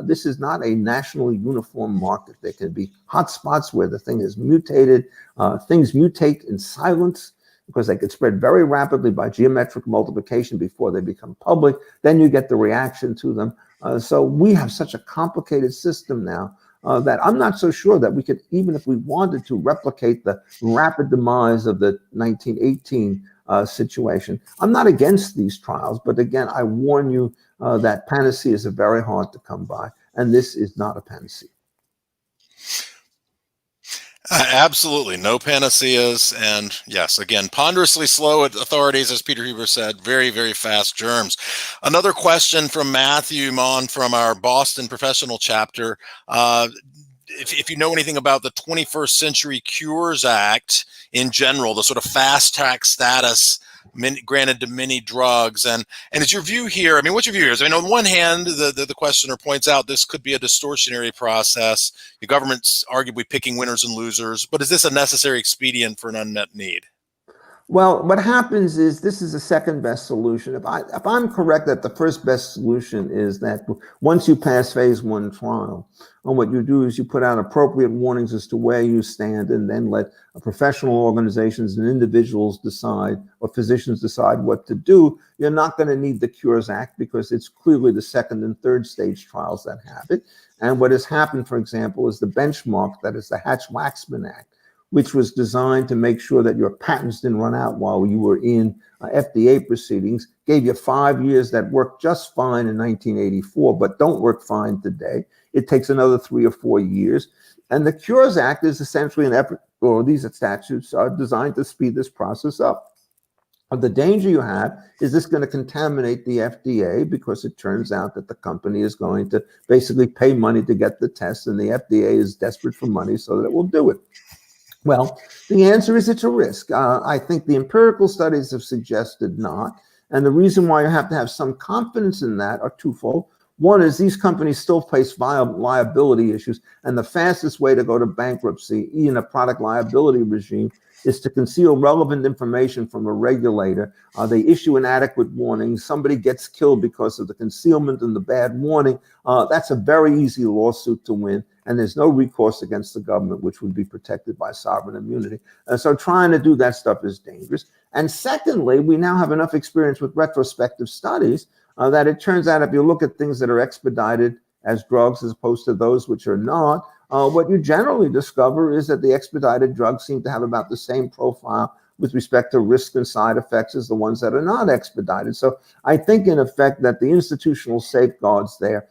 this is not a nationally uniform market. There can be hot spots where the thing is mutated. Things mutate in silence because they could spread very rapidly by geometric multiplication before they become public. Then you get the reaction to them. So we have such a complicated system now that I'm not so sure that we could, even if we wanted to, replicate the rapid demise of the 1918 situation. I'm not against these trials, but again, I warn you that panaceas are very hard to come by, and this is not a panacea. Absolutely. No panaceas. And yes, again, ponderously slow at authorities, as Peter Huber said, very, very fast germs. Another question from Matthew Mon from our Boston professional chapter. If you know anything about the 21st Century Cures Act in general, the sort of fast track status granted to many drugs. And is your view here, I mean, what's your view here? I mean, on one hand, the questioner points out this could be a distortionary process. The government's arguably picking winners and losers, but is this a necessary expedient for an unmet need? Well, what happens is this is the second best solution. If I'm correct that the first best solution is that once you pass phase 1 trial, and what you do is you put out appropriate warnings as to where you stand, and then let professional organizations and individuals decide, or physicians decide what to do. You're not going to need the Cures Act because it's clearly the second and third stage trials that have it. And what has happened, for example, is the benchmark, that is the Hatch-Waxman Act, which was designed to make sure that your patents didn't run out while you were in FDA proceedings, gave you 5 years that worked just fine in 1984, but don't work fine today. It takes another 3 or 4 years. And the Cures Act is essentially an effort, or these statutes are designed to speed this process up. The danger you have is this going to contaminate the FDA, because it turns out that the company is going to basically pay money to get the test, and the FDA is desperate for money so that it will do it. Well, the answer is it's a risk. I think the empirical studies have suggested not. And the reason why you have to have some confidence in that are twofold. One is these companies still face liability issues, and the fastest way to go to bankruptcy in a product liability regime is to conceal relevant information from a regulator. They issue inadequate warnings. Somebody gets killed because of the concealment and the bad warning. That's a very easy lawsuit to win, and there's no recourse against the government, which would be protected by sovereign immunity. So trying to do that stuff is dangerous. And secondly, we now have enough experience with retrospective studies that it turns out if you look at things that are expedited as drugs as opposed to those which are not, what you generally discover is that the expedited drugs seem to have about the same profile with respect to risk and side effects as the ones that are not expedited. So I think, in effect, that the institutional safeguards there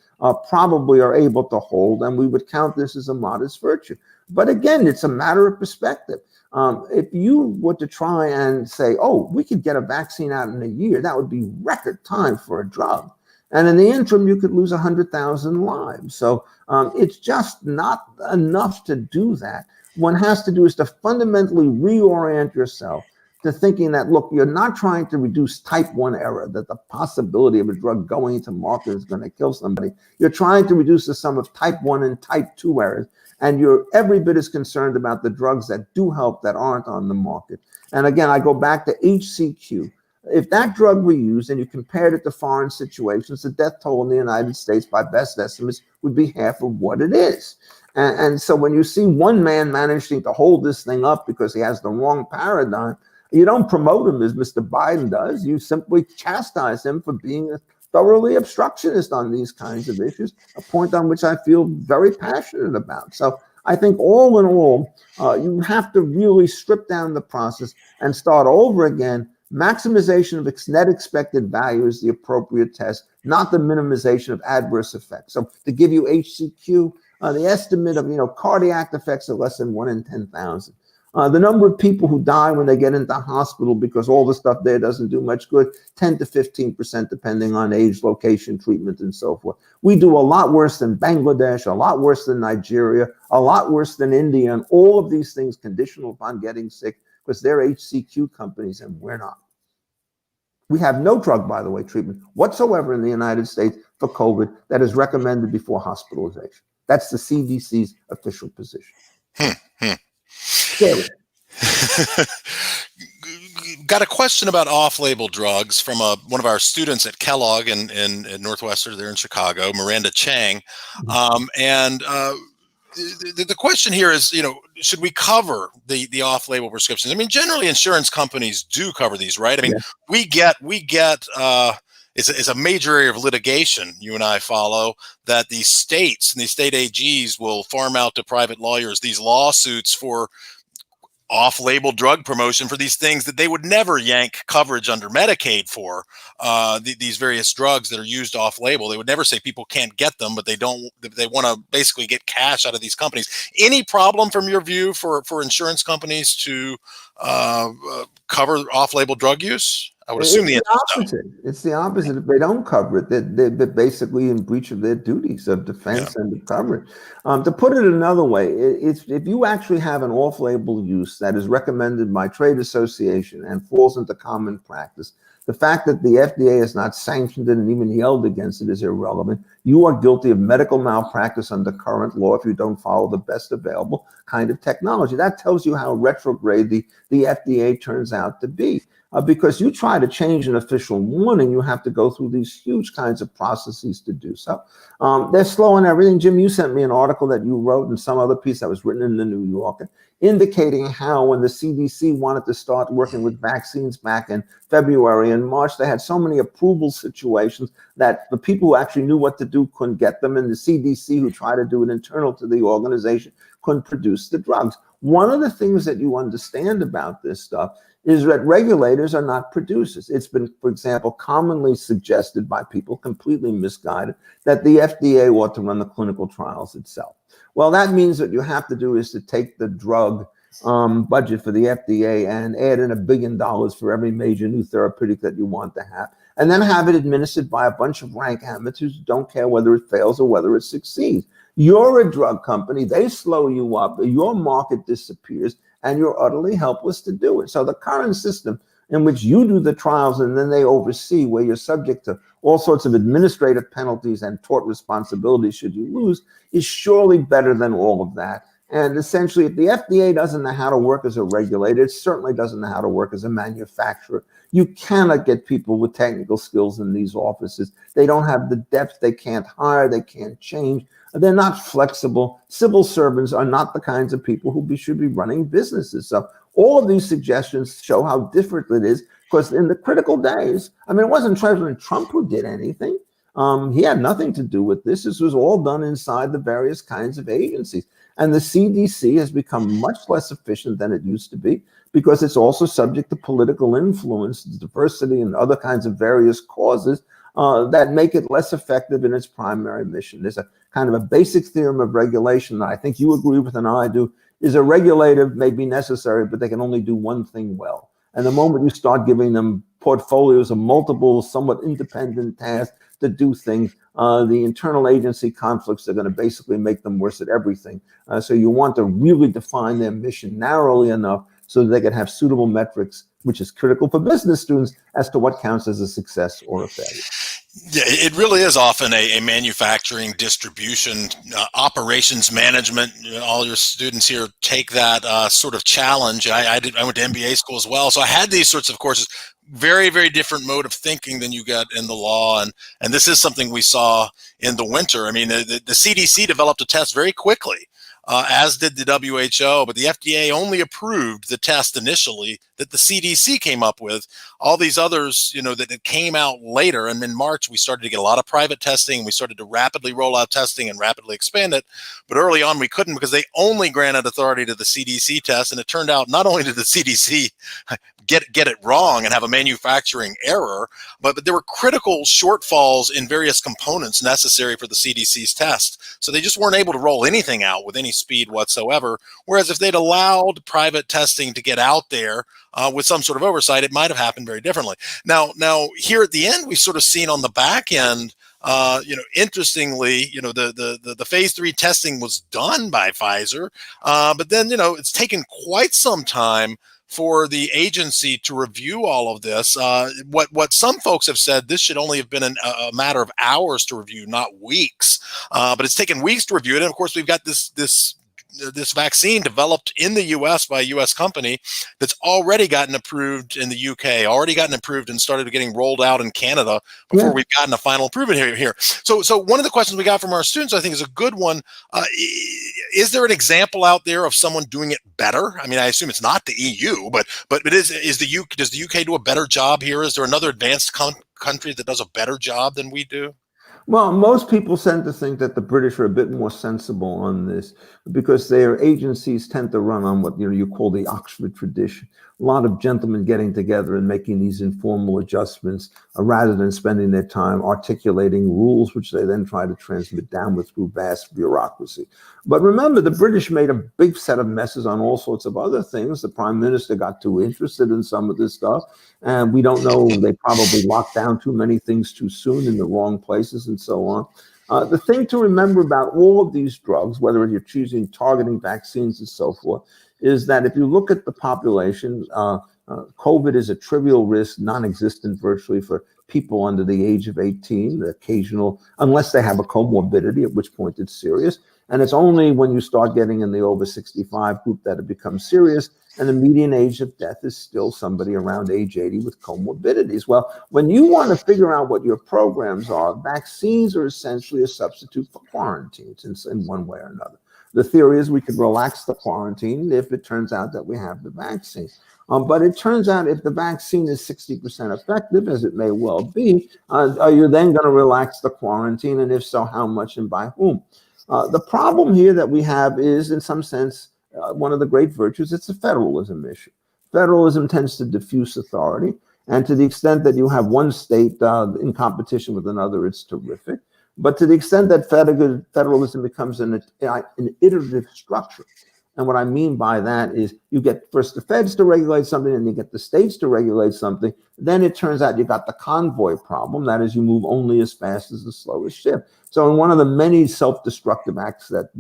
probably are able to hold, and we would count this as a modest virtue. But again, it's a matter of perspective. If you were to try and say, oh, we could get a vaccine out in a year, that would be record time for a drug. And in the interim, you could lose 100,000 lives. So it's just not enough to do that. One has to do is to fundamentally reorient yourself to thinking that, look, you're not trying to reduce type 1 error, that the possibility of a drug going into market is going to kill somebody. You're trying to reduce the sum of type 1 and type 2 errors. And you're every bit as concerned about the drugs that do help that aren't on the market. And again, I go back to HCQ. If that drug we used and you compared it to foreign situations, the death toll in the United States, by best estimates, would be half of what it is. And so when you see one man managing to hold this thing up because he has the wrong paradigm, you don't promote him as Mr. Biden does. You simply chastise him for being a thoroughly obstructionist on these kinds of issues, a point on which I feel very passionate about. So I think all in all, you have to really strip down the process and start over again. Maximization of net expected value is the appropriate test, not the minimization of adverse effects. So to give you HCQ, the estimate of cardiac effects are less than 1 in 10,000. The number of people who die when they get into hospital because all the stuff there doesn't do much good, 10 to 15%, depending on age, location, treatment, and so forth. We do a lot worse than Bangladesh, a lot worse than Nigeria, a lot worse than India, and all of these things conditional upon getting sick because they're HCQ companies and we're not. We have no drug, by the way, treatment whatsoever in the United States for COVID that is recommended before hospitalization. That's the CDC's official position. Scary. Got a question about off-label drugs from one of our students at Kellogg in Northwestern there in Chicago, Miranda Chang. The question here is, should we cover the off-label prescriptions? I mean, generally insurance companies do cover these, right? I mean, yeah. we get it's a major area of litigation you and I follow, that these states and these state AGs will farm out to private lawyers these lawsuits for off-label drug promotion for these things that they would never yank coverage under Medicaid for, these various drugs that are used off-label. They would never say people can't get them, but they want to basically get cash out of these companies. Any problem from your view for insurance companies to cover off-label drug use? I would It's assume the the answer is no. opposite. It's the opposite. If they don't cover it, they're basically in breach of their duties of defense and to cover it. To put it another way, it's if you actually have an off-label use that is recommended by trade association and falls into common practice, the fact that the FDA has not sanctioned it and even yelled against it is irrelevant. You are guilty of medical malpractice under current law if you don't follow the best available kind of technology. That tells you how retrograde the FDA turns out to be. Because you try to change an official warning, you have to go through these huge kinds of processes to do so. They're slow in everything. Jim, you sent me an article that you wrote and some other piece that was written in the New Yorker, indicating how when the CDC wanted to start working with vaccines back in February and March, they had so many approval situations that the people who actually knew what to do couldn't get them, and the CDC, who tried to do it internal to the organization, couldn't produce the drugs. One of the things that you understand about this stuff is that regulators are not producers. It's been, for example, commonly suggested by people, completely misguided, that the FDA ought to run the clinical trials itself. Well, that means that you have to do is to take the drug budget for the FDA and add in $1 billion for every major new therapeutic that you want to have, and then have it administered by a bunch of rank amateurs who don't care whether it fails or whether it succeeds. You're a drug company, they slow you up, your market disappears, and you're utterly helpless to do it. So the current system in which you do the trials and then they oversee, where you're subject to all sorts of administrative penalties and tort responsibilities should you lose, is surely better than all of that. And essentially, if the FDA doesn't know how to work as a regulator, it certainly doesn't know how to work as a manufacturer. You cannot get people with technical skills in these offices. They don't have the depth, they can't hire, they can't change. They're not flexible. Civil servants are not the kinds of people who should be running businesses. So all of these suggestions show how different it is, because in the critical days, I mean, it wasn't President Trump who did anything. He had nothing to do with this. This was all done inside the various kinds of agencies. And the CDC has become much less efficient than it used to be, because it's also subject to political influence, diversity, and other kinds of various causes that make it less effective in its primary mission. There's a kind of a basic theorem of regulation that I think you agree with and I do, is a regulator may be necessary, but they can only do one thing well. And the moment you start giving them portfolios of multiple, somewhat independent tasks to do things, the internal agency conflicts are going to basically make them worse at everything. So you want to really define their mission narrowly enough so that they can have suitable metrics, which is critical for business students, as to what counts as a success or a failure. Yeah, it really is often a manufacturing, distribution, operations management. All your students here take that sort of challenge. I went to MBA school as well, so I had these sorts of courses. Very, very different mode of thinking than you get in the law, and this is something we saw in the winter. I mean, the CDC developed a test very quickly, as did the WHO, but the FDA only approved the test initially that the CDC came up with. All these others, that came out later, and in March we started to get a lot of private testing. We started to rapidly roll out testing and rapidly expand it, but early on we couldn't, because they only granted authority to the CDC test, and it turned out not only did the CDC get it wrong and have a manufacturing error, but there were critical shortfalls in various components necessary for the CDC's test. So they just weren't able to roll anything out with any speed whatsoever. Whereas if they'd allowed private testing to get out there with some sort of oversight, it might have happened very differently. Now here at the end, we've sort of seen on the back end, interestingly, the phase 3 testing was done by Pfizer, but then, it's taken quite some time for the agency to review all of this. What some folks have said, this should only have been a matter of hours to review, not weeks. But it's taken weeks to review it. And of course, we've got this vaccine developed in the US by a US company that's already gotten approved in the UK, already gotten approved and started getting rolled out in Canada before we've gotten a final approval here. So one of the questions we got from our students, I think, is a good one. Is there an example out there of someone doing it better? I mean, I assume it's not the EU, but does the UK do a better job here? Is there another advanced country that does a better job than we do? Well, most people tend to think that the British are a bit more sensible on this, because their agencies tend to run on what you call the Oxford tradition. a lot of gentlemen getting together and making these informal adjustments rather than spending their time articulating rules, which they then try to transmit downward through vast bureaucracy. But remember, the British made a big set of messes on all sorts of other things. The prime minister got too interested in some of this stuff, and we don't know, they probably locked down too many things too soon in the wrong places and so on. The thing to remember about all of these drugs, whether you're choosing targeting vaccines and so forth, is that if you look at the population, COVID is a trivial risk, non-existent virtually for people under the age of 18, the occasional, unless they have a comorbidity, at which point it's serious. And it's only when you start getting in the over 65 group that it becomes serious. And the median age of death is still somebody around age 80 with comorbidities. Well, when you want to figure out what your programs are, vaccines are essentially a substitute for quarantines in one way or another. The theory is we could relax the quarantine if it turns out that we have the vaccine. But it turns out if the vaccine is 60% effective, as it may well be, are you then going to relax the quarantine? And if so, how much and by whom? The problem here that we have is, in some sense, one of the great virtues, it's a federalism issue. Federalism tends to diffuse authority. And to the extent that you have one state in competition with another, it's terrific. But to the extent that federalism becomes an iterative structure, and what I mean by that is you get first the feds to regulate something and you get the states to regulate something, then it turns out you got the convoy problem. That is, you move only as fast as the slowest ship. So in one of the many self-destructive acts that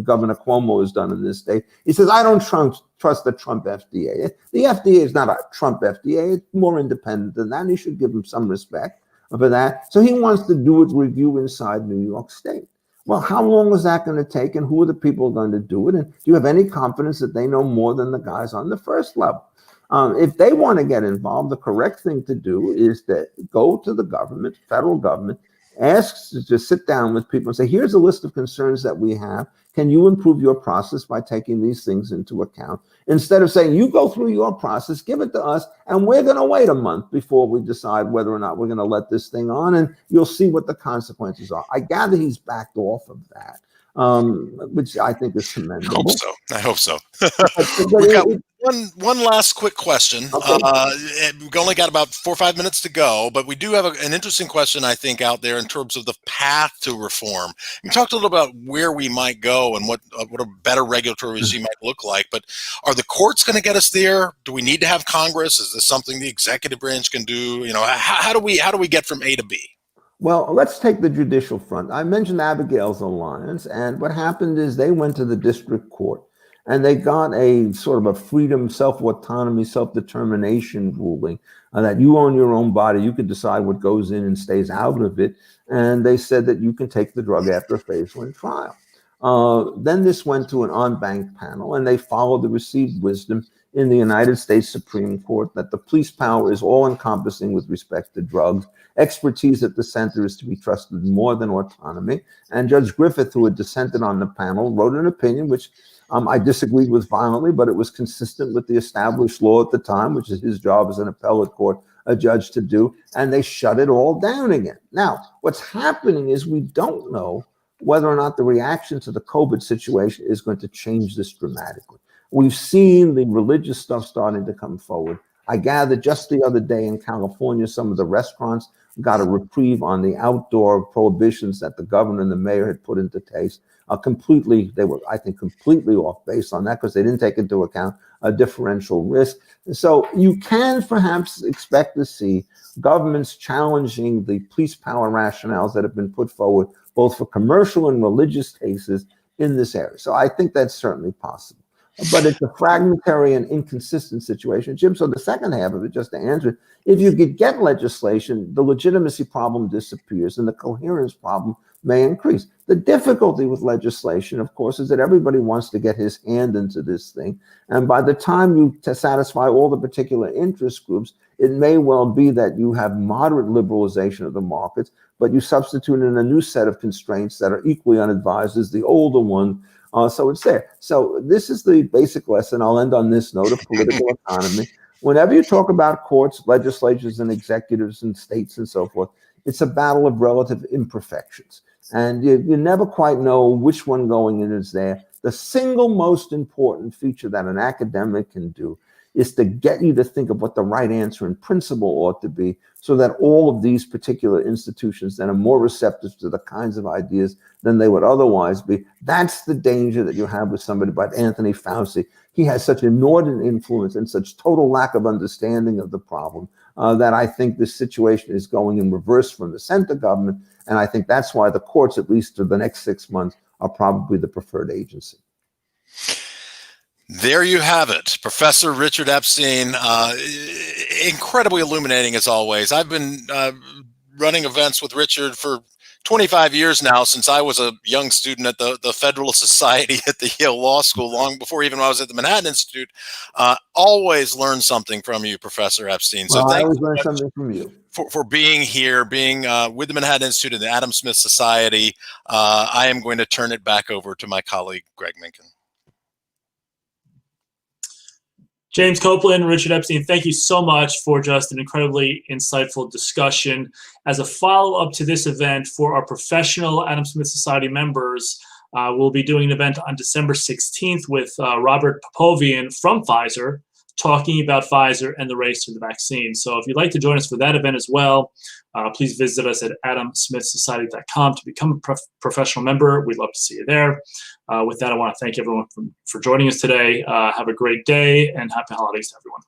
Governor Cuomo has done in this state, he says, I don't trust the Trump FDA. The FDA is not a Trump FDA. It's more independent than that. And you should give him some respect for that. So he wants to do a review inside New York State. Well, how long is that going to take, and who are the people going to do it? And do you have any confidence that they know more than the guys on the first level? If they want to get involved, the correct thing to do is to go to the government, federal government, ask to sit down with people and say, here's a list of concerns that we have. Can you improve your process by taking these things into account? Instead of saying, you go through your process, give it to us, and we're going to wait a month before we decide whether or not we're going to let this thing on, and you'll see what the consequences are. I gather he's backed off of that, which I think is commendable. I hope so. But We've got one last quick question. Okay. We've only got about 4 or 5 minutes to go, but we do have an interesting question, I think, out there in terms of the path to reform. You talked a little about where we might go and what a better regulatory regime might look like, but are the courts going to get us there? Do we need to have Congress? Is this something the executive branch can do? You know, how do we get from A to B? Well, let's take the judicial front. I mentioned Abigail's Alliance, and what happened is they went to the district court and they got a sort of a freedom, self-autonomy, self-determination ruling that you own your own body. You can decide what goes in and stays out of it. And they said that you can take the drug after a phase 1 trial. Then this went to an en banc panel, and they followed the received wisdom in the United States Supreme Court that the police power is all-encompassing with respect to drugs. Expertise at the center is to be trusted more than autonomy. And Judge Griffith, who had dissented on the panel, wrote an opinion which I disagreed with violently, but it was consistent with the established law at the time, which is his job as an appellate court, a judge to do, and they shut it all down again. Now, what's happening is we don't know whether or not the reaction to the COVID situation is going to change this dramatically. We've seen the religious stuff starting to come forward. I gather just the other day in California, some of the restaurants got a reprieve on the outdoor prohibitions that the governor and the mayor had put into place. They were, I think, completely off base on that because they didn't take into account a differential risk. So you can perhaps expect to see governments challenging the police power rationales that have been put forward, both for commercial and religious cases in this area. So I think that's certainly possible. But it's a fragmentary and inconsistent situation, Jim. So the second half of it, just to answer, if you could get legislation, the legitimacy problem disappears and the coherence problem may increase. The difficulty with legislation, of course, is that everybody wants to get his hand into this thing. And by the time you satisfy all the particular interest groups, it may well be that you have moderate liberalization of the markets, but you substitute in a new set of constraints that are equally unadvised as the older one. So it's there. So this is the basic lesson. I'll end on this note of political economy. Whenever you talk about courts, legislatures, and executives and states and so forth, it's a battle of relative imperfections. And you never quite know which one going in is there. The single most important feature that an academic can do is to get you to think of what the right answer in principle ought to be, so that all of these particular institutions then are more receptive to the kinds of ideas than they would otherwise be. That's the danger that you have with somebody like Anthony Fauci. He has such inordinate influence and such total lack of understanding of the problem that I think this situation is going in reverse from the center government. And I think that's why the courts, at least for the next 6 months, are probably the preferred agency. There you have it, Professor Richard Epstein. Incredibly illuminating as always. I've been running events with Richard for 25 years now, since I was a young student at the Federalist Society at the Yale Law School, long before even when I was at the Manhattan Institute. Always learn something from you, Professor Epstein. So well, I thank always you learn something from you. For being here, being with the Manhattan Institute and the Adam Smith Society. I am going to turn it back over to my colleague, Greg Minkin. James Copland, Richard Epstein, thank you so much for just an incredibly insightful discussion. As a follow-up to this event for our professional Adam Smith Society members, we'll be doing an event on December 16th with Robert Popovian from Pfizer, talking about Pfizer and the race to the vaccine. So if you'd like to join us for that event as well, please visit us at adamsmithsociety.com to become a professional member. We'd love to see you there. With that, I want to thank everyone for joining us today. Have a great day and happy holidays to everyone.